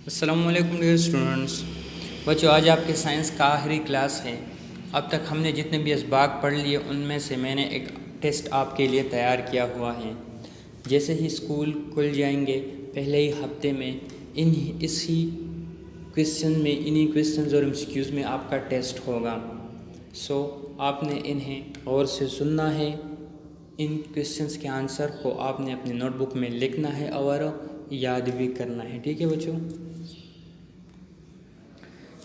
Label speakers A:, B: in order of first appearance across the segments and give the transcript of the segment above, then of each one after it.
A: अस्सलामुअलैकुम dear students. बच्चों, आज आपके साइंस का आखिरी क्लास है। अब तक हमने जितने भी इसबाक पढ़ लिए उनमें से मैंने एक टेस्ट आपके लिए तैयार किया हुआ है। जैसे ही स्कूल खुल जाएंगे पहले ही हफ्ते में इसी क्वेश्चन में इन्हीं क्वेश्चंस और एमसीक्यूज़ में आपका टेस्ट होगा। सो आपने इन्हें गौर से सुनना है। इन क्वेश्चंस के आंसर को आपने अपनी नोटबुक में लिखना है और याद भी करना है। ठीक है बच्चों।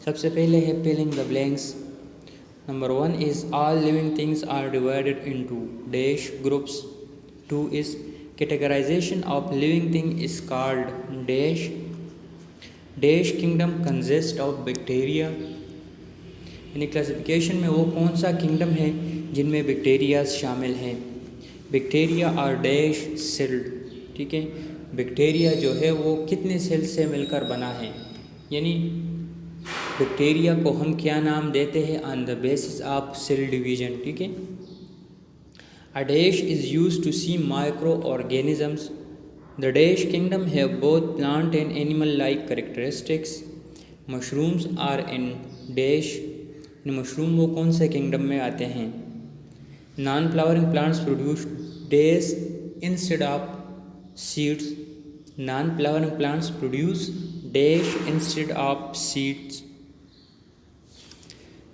A: सबसे पहले है filling the blanks. Number 1 is all living things are divided into dash groups. 2 is categorization of living thing is called dash. Dash kingdom consist of bacteria. यानी क्लासिफिकेशन में वो कौन सा किंगडम है जिनमें बैक्टीरिया शामिल हैं। Bacteria are dash celled. ठीक है, बैक्टीरिया जो है वो कितने सेल से मिलकर बना है। यानी बैक्टीरिया को हम क्या नाम देते हैं on the basis of cell division. ठीक है। A dash is used to see micro organisms. The dash kingdom have both plant and animal like characteristics. Mushrooms are in dash. Mushroom वो कौन से किंगडम में आते हैं। Non flowering plants produce dash instead of seeds. Non flowering plants produce dash instead of seeds.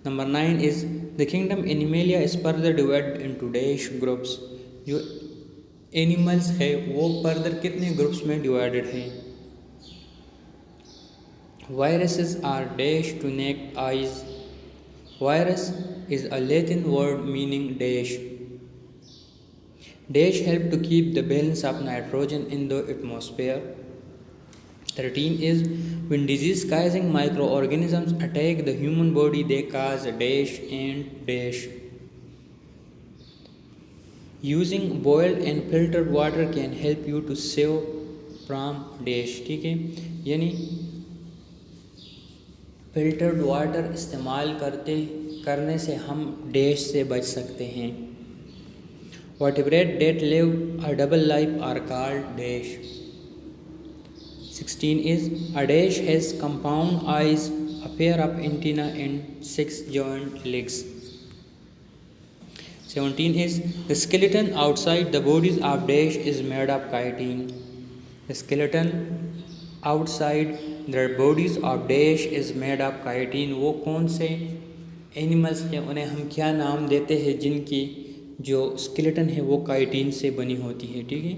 A: Number 9 is the kingdom Animalia is further divided into dash groups। जो animals है वो further कितने ग्रुप्स में divided है। Viruses are dash to naked eyes. Virus is a Latin word meaning dash. Dash help to keep the balance of nitrogen in the atmosphere. 13 is when disease causing microorganisms attack the human body they cause dash and dash। Using boiled and filtered water can help you to save from dash। ठीक है, यानी filtered water इस्तेमाल करने से हम dash से बच सकते हैं। Vertebrate that live a double life are called dash। 16 is a dash has compound eyes, a pair of antennae and 6 joint legs। 17 is the skeleton outside the bodies of dash is made of chitin। The skeleton outside the bodies of dash is made of chitin। वो कौन से animals हैं, उन्हें हम क्या नाम देते हैं जिनकी जो स्केलेटन है वो काइटिन से बनी होती है। ठीक है।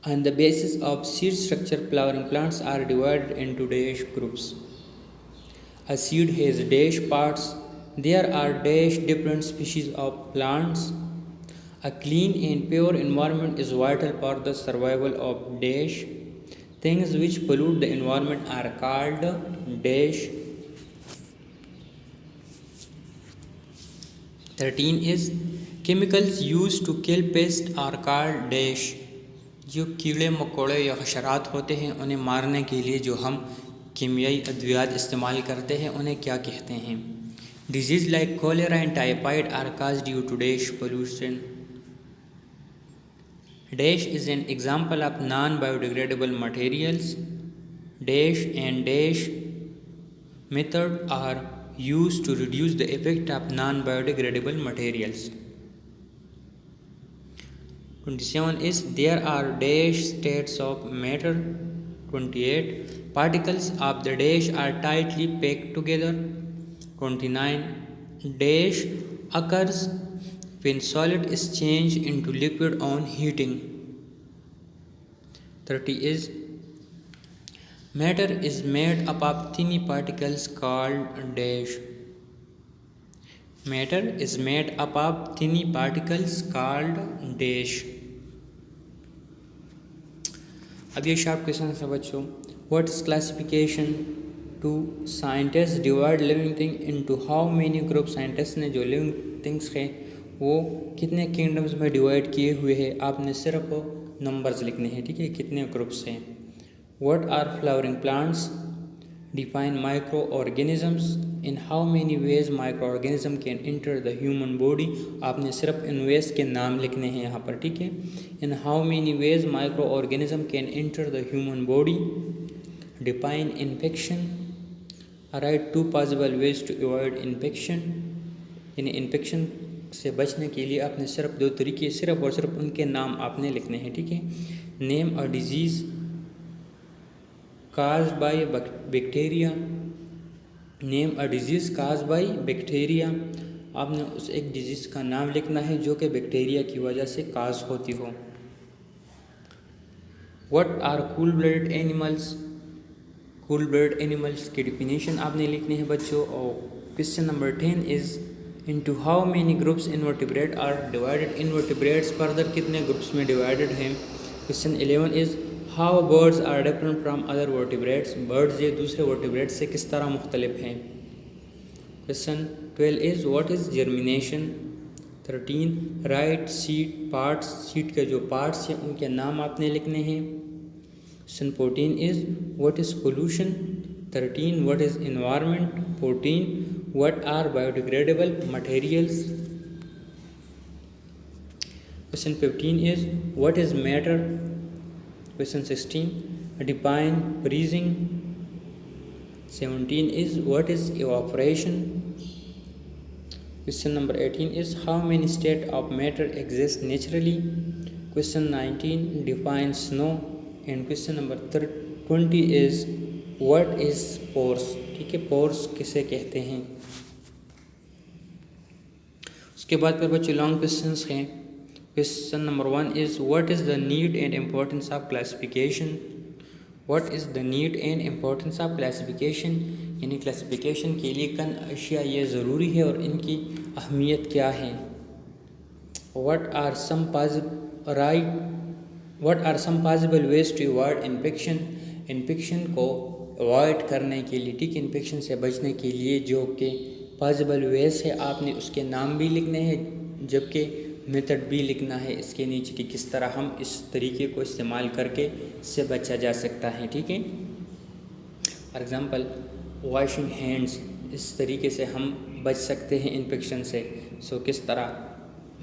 A: On the basis of seed structure, flowering plants are divided into dash groups। A seed has dash parts। There are dash different species of plants। A clean and pure environment is vital for the survival of dash। Things which pollute the environment are called dash। 13 is chemicals used to kill pests are called dash। जो कीड़े मकोड़े या हशरात होते हैं उन्हें मारने के लिए जो हम कीमियाई अद्वियात इस्तेमाल करते हैं उन्हें क्या कहते हैं। Diseases like cholera and typhoid are cause due to dash pollution. Dash is an example of non biodegradable materials. Dash and dash method are used to reduce the effect of non biodegradable materials. 27 is there are dash states of matter। 28 particles of the dash are tightly packed together। 29 dash occurs when solid is changed into liquid on heating। 30 is matter is made up of tiny particles called dash। Matter is made up of tiny particles called dash। अब ये sharp question है बच्चों। What is classification to scientist divide living thing into how many group. Scientist ने जो living things हैं वो कितने kingdoms में डिवाइड किए हुए हैं। आपने सिर्फ नंबर्स लिखने हैं। ठीक है, कितने ग्रुप्स हैं। What are flowering plants. Define micro organisms in how many ways micro organism can enter the human body. आपने सिर्फ इन वेज के नाम लिखने हैं यहाँ पर, ठीक है। In how many ways micro organism can enter the human body. Define infection. Write 2 possible ways to avoid infection. यानी इन्फेक्शन से बचने के लिए आपने सिर्फ 2 तरीके, सिर्फ और सिर्फ उनके नाम आपने लिखने हैं, ठीक है। Name a disease caused by bacteria. Name a disease caused by bacteria. आपने उस एक डिजीज़ का नाम लिखना है जो कि बैक्टीरिया की वजह से काज होती हो। What are cool blooded animals. Cool blooded animals की डिफिनीशन आपने लिखनी है बच्चों। और question number 10 is into how many groups invertebrate are divided। invertebrates further कितने ग्रुप्स में डिवाइडेड हैं। Question 11 is how birds are different from other vertebrates। birds ये दूसरे vertebrates से किस तरह मुख्तलिफ हैं। Question 12 is what is germination। 13 write seed parts। seed के जो parts हैं उनके नाम आपने लिखने हैं। Question 14 is what is pollution। 13 what is environment। 14 what are biodegradable materials। Question 15 is what is matter। Question 16 define freezing। 17 is what is evaporation। Question number 18 is how many states of matter exist naturally। Question 19 define snow। And question number 20 is what is pores। ठीक है, pores किसे कहते हैं। उसके बाद पर बच्चों long questions हैं। Question number 1 is what is the need and importance of classification. What is the need and importance of classification. यानी क्लासिफिकेशन के लिए कौन अशिया ये ज़रूरी है और इनकी अहमियत क्या है। What are some possible ways to avoid infection. Infection को अवॉइड करने के लिए, ठीक, इन्फेक्शन से बचने के लिए जो कि पॉसिबल वेज है आपने उसके नाम भी लिखने हैं, जबकि मेथड भी लिखना है इसके नीचे कि किस तरह हम इस तरीके को इस्तेमाल करके इससे बचा जा सकता है, ठीक है। फॉर एग्ज़ाम्पल वॉशिंग हैंड्स, इस तरीके से हम बच सकते हैं इन्फेक्शन से। सो किस तरह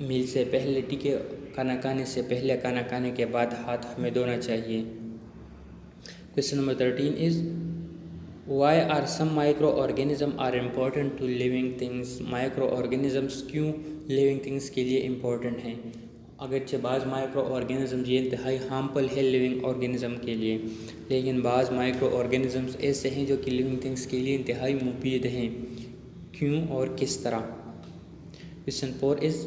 A: मील से पहले, ठीक है, खाना खाने से पहले, खाना खाने के बाद हाथ हमें धोना चाहिए। Question number 13 is why are some micro organism are important to living things. Micro organisms क्यों लिविंग थिंग्स के लिए इम्पोर्टेंट हैं। अगरचे बाज़ माइक्रो ऑर्गेनिज़म्स ये इंतहाई हार्मफुल है लिविंग ऑर्गेनिज़म के लिए, लेकिन बाज़ माइक्रो ऑर्गेनिज़म्स ऐसे हैं जो कि लिविंग थिंग्स के लिए इंतहाई मुफीद हैं। क्यों और किस तरह। Question 4 is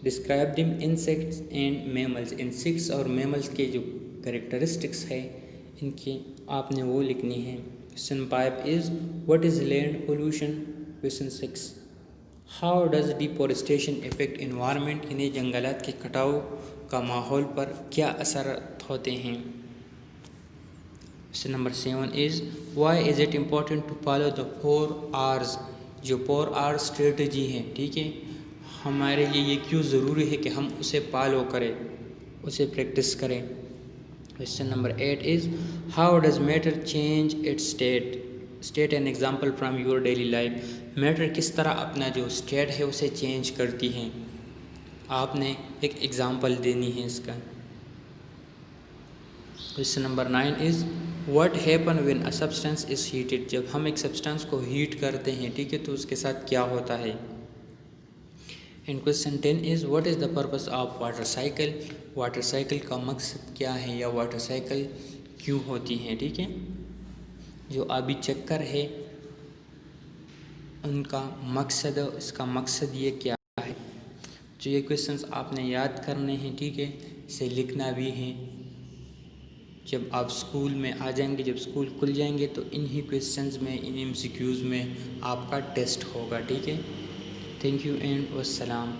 A: describe them insects and mammals. Insects और मैमल्स के जो कैरेक्टरिस्टिक्स है इनकी आपने वो लिखनी है। Question 5 is what is land pollution. Question 6 how does deforestation effect environment. यानी जंगलात के कटाव का माहौल पर क्या असर होते हैं। Question number 7 is why is it important to follow the 4 R's। जो 4 R स्ट्रेटजी है, ठीक है, हमारे लिए ये क्यों ज़रूरी है कि हम उसे फॉलो करें, उसे प्रैक्टिस करें। Question number 8 is how does matter change it's state. State an example from your daily life. Matter किस तरह अपना जो स्टेट है उसे चेंज करती हैं, आपने एक एग्ज़ाम्पल देनी है इसका। Question number 9 is what happen when a substance is heated. जब हम एक सब्सटेंस को हीट करते हैं, ठीक है, तो उसके साथ क्या होता है। And question 10 is what is the purpose of water cycle. Water cycle का मकसद क्या है या वाटर साइकिल क्यों होती है, ठीक है। जो आबी चक्कर है उनका मकसद, इसका मकसद ये क्या है। जो ये क्वेश्चंस आपने याद करने हैं, ठीक है, इसे लिखना भी है। जब आप स्कूल में आ जाएंगे, जब स्कूल खुल जाएंगे तो इन्हीं क्वेश्चंस में, इन MCQs में आपका टेस्ट होगा, ठीक है। Thank you and वस्सलाम।